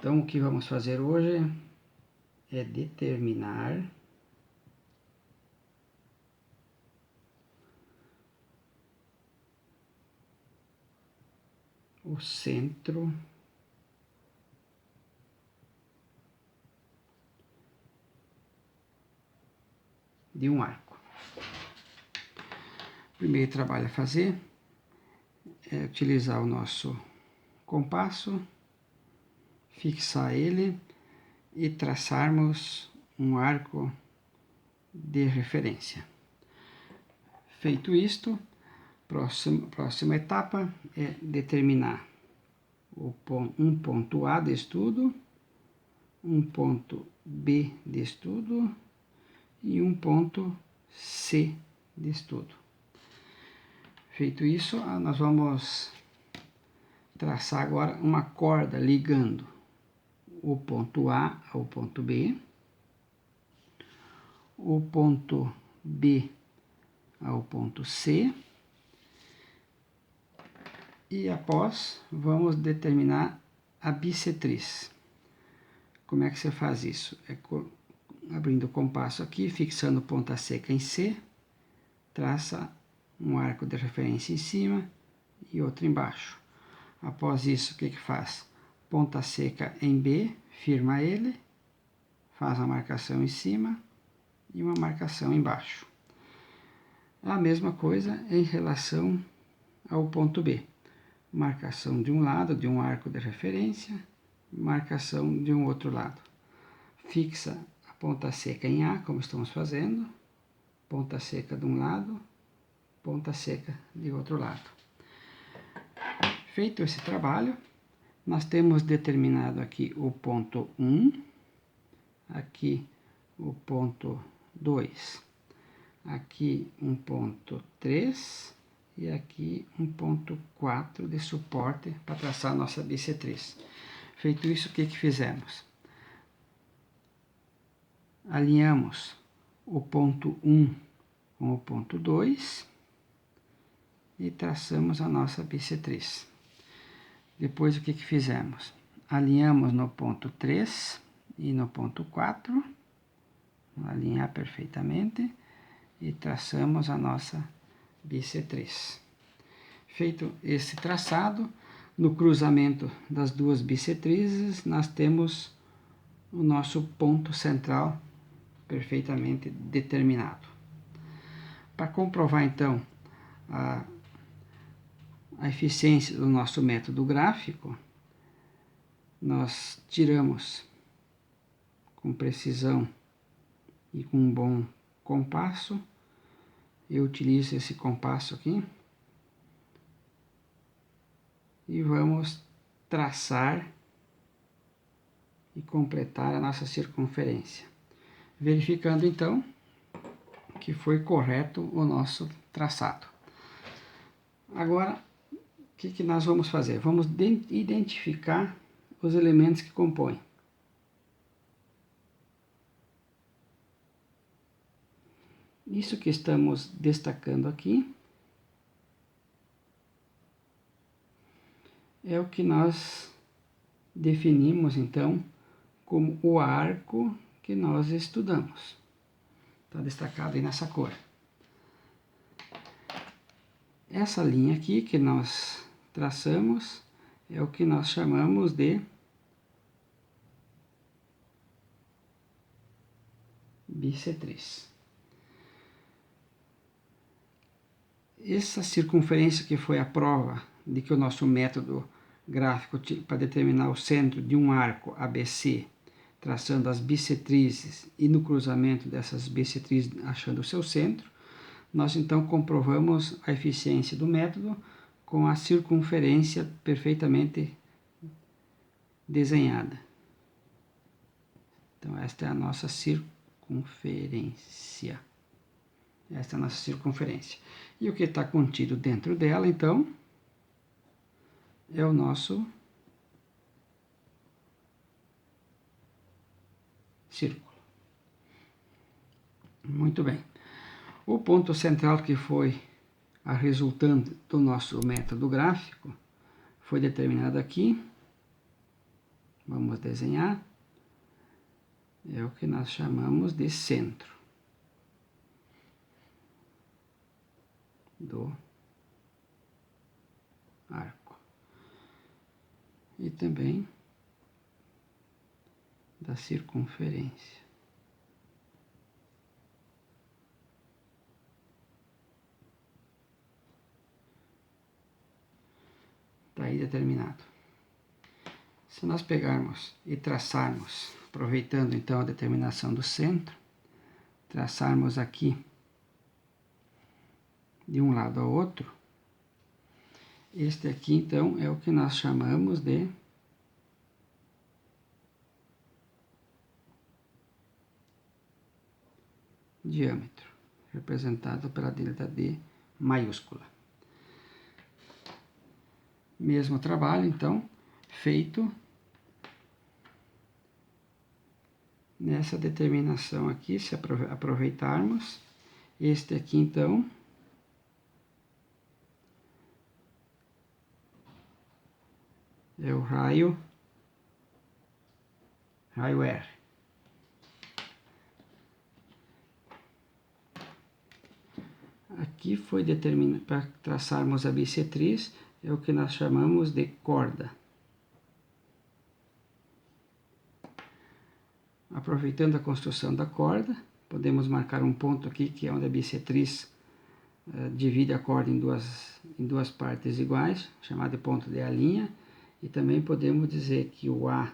Então, o que vamos fazer hoje é determinar o centro de um arco. O primeiro trabalho a fazer é utilizar o nosso compasso, fixar ele e traçarmos um arco de referência. Feito isto, próxima etapa é determinar um ponto A de estudo, um ponto B de estudo e um ponto C de estudo. Feito isso, nós vamos traçar agora uma corda ligando o ponto A ao ponto B, o ponto B ao ponto C, e após vamos determinar a bissetriz. Como é que você faz isso? É abrindo o compasso aqui, fixando ponta seca em C, traça um arco de referência em cima e outro embaixo. Após isso, o que faz? Ponta seca em B, firma ele, faz a marcação em cima e uma marcação embaixo. A mesma coisa em relação ao ponto B. Marcação de um lado, de um arco de referência, marcação de um outro lado. Fixa a ponta seca em A, como estamos fazendo, ponta seca de um lado, ponta seca de outro lado. Feito esse trabalho, nós temos determinado aqui o ponto 1, aqui o ponto 2, aqui um ponto 3 e aqui um ponto 4 de suporte para traçar a nossa bissetriz. Feito isso, o que fizemos? Alinhamos o ponto 1 com o ponto 2 e traçamos a nossa bissetriz. Depois, o que fizemos? Alinhamos no ponto 3 e no ponto 4, alinhar perfeitamente, e traçamos a nossa bissetriz. Feito esse traçado, no cruzamento das duas bissetrizes, nós temos o nosso ponto central perfeitamente determinado. Para comprovar, então, a eficiência do nosso método gráfico, nós tiramos com precisão e com um bom compasso. Eu utilizo esse compasso aqui e vamos traçar e completar a nossa circunferência, verificando então que foi correto o nosso traçado. Agora, o que nós vamos fazer? Vamos identificar os elementos que compõem. Isso que estamos destacando aqui é o que nós definimos, então, como o arco que nós estudamos. Está destacado aí nessa cor. Essa linha aqui que nós traçamos é o que nós chamamos de bissetriz. Essa circunferência que foi a prova de que o nosso método gráfico para determinar o centro de um arco ABC, traçando as bissetrizes e no cruzamento dessas bissetrizes achando o seu centro, nós então comprovamos a eficiência do método com a circunferência perfeitamente desenhada. Então esta é a nossa circunferência. Esta é a nossa circunferência. E o que está contido dentro dela, então, é o nosso círculo. Muito bem. O ponto central que foi a resultante do nosso método gráfico foi determinado aqui Vamos desenhar. É o que nós chamamos de centro do arco. E também da circunferência. Está aí determinado. Se nós pegarmos e traçarmos, aproveitando então a determinação do centro, traçarmos aqui de um lado ao outro, este aqui então é o que nós chamamos de diâmetro, representado pela letra D maiúscula. Mesmo trabalho, então, feito nessa determinação aqui, se aproveitarmos, este aqui, então, é o raio R. Aqui foi determinado, para traçarmos a bissetriz, é o que nós chamamos de corda. Aproveitando a construção da corda, podemos marcar um ponto aqui, que é onde a bissetriz divide a corda em duas partes iguais, chamado de ponto de A', e também podemos dizer que o A'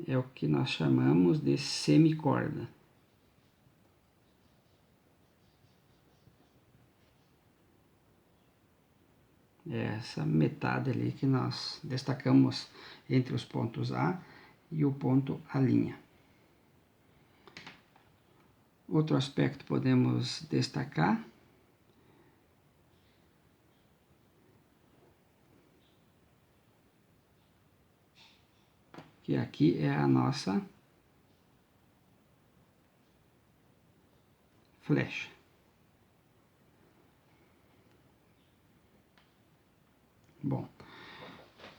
é o que nós chamamos de semicorda. É essa metade ali que nós destacamos entre os pontos A e o ponto A'. Outro aspecto podemos destacar que aqui é a nossa flecha. Bom,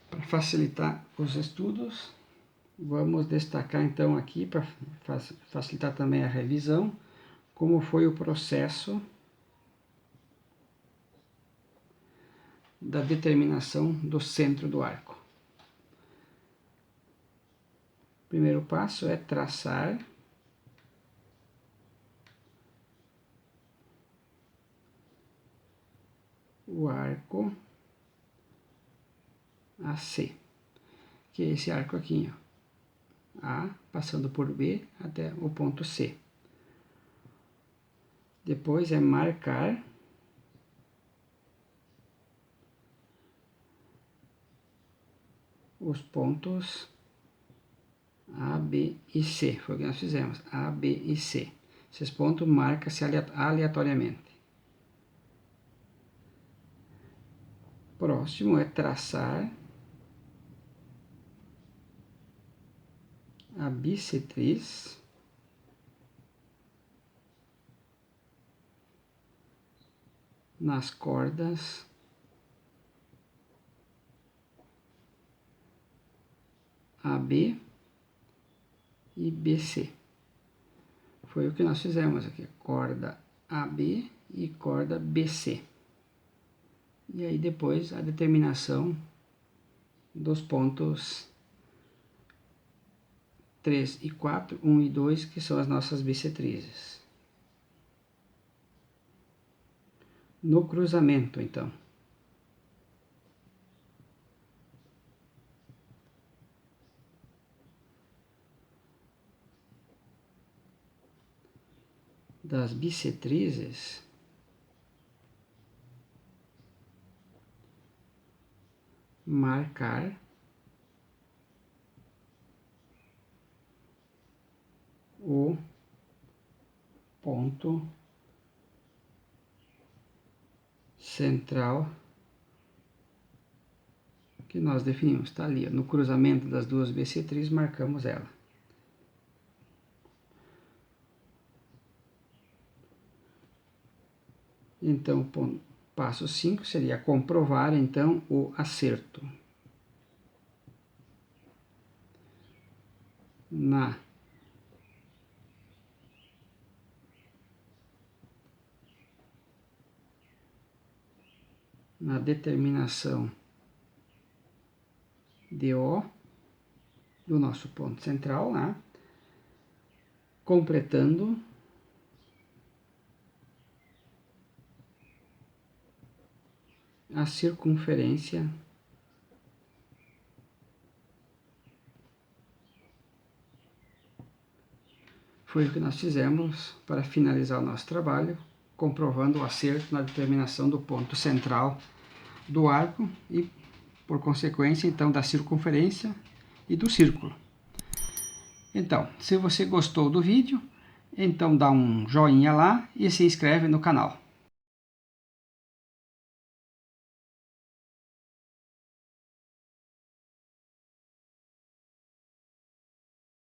para facilitar os estudos, vamos destacar então aqui, para facilitar também a revisão, como foi o processo da determinação do centro do arco. O primeiro passo é traçar o arco AC, que é esse arco aqui, ó. A, passando por B até o ponto C. Depois é marcar os pontos A, B e C. Foi o que nós fizemos, A, B e C. Esses pontos marcam-se aleatoriamente. Próximo é traçar a bissetriz nas cordas AB e BC. Foi o que nós fizemos aqui, corda AB e corda BC. E aí depois a determinação dos pontos 3 e 4, 1 e 2, que são as nossas bissetrizes. No cruzamento, então, das bissetrizes, marcar o ponto central que nós definimos, está ali, no cruzamento das duas bissetrizes, marcamos ela. Então, o passo 5 seria comprovar, então, o acerto. na determinação de O do nosso ponto central, né? Completando a circunferência foi o que nós fizemos para finalizar o nosso trabalho, comprovando o acerto na determinação do ponto central do arco e, por consequência, então, da circunferência e do círculo. Então, se você gostou do vídeo, então dá um joinha lá e se inscreve no canal.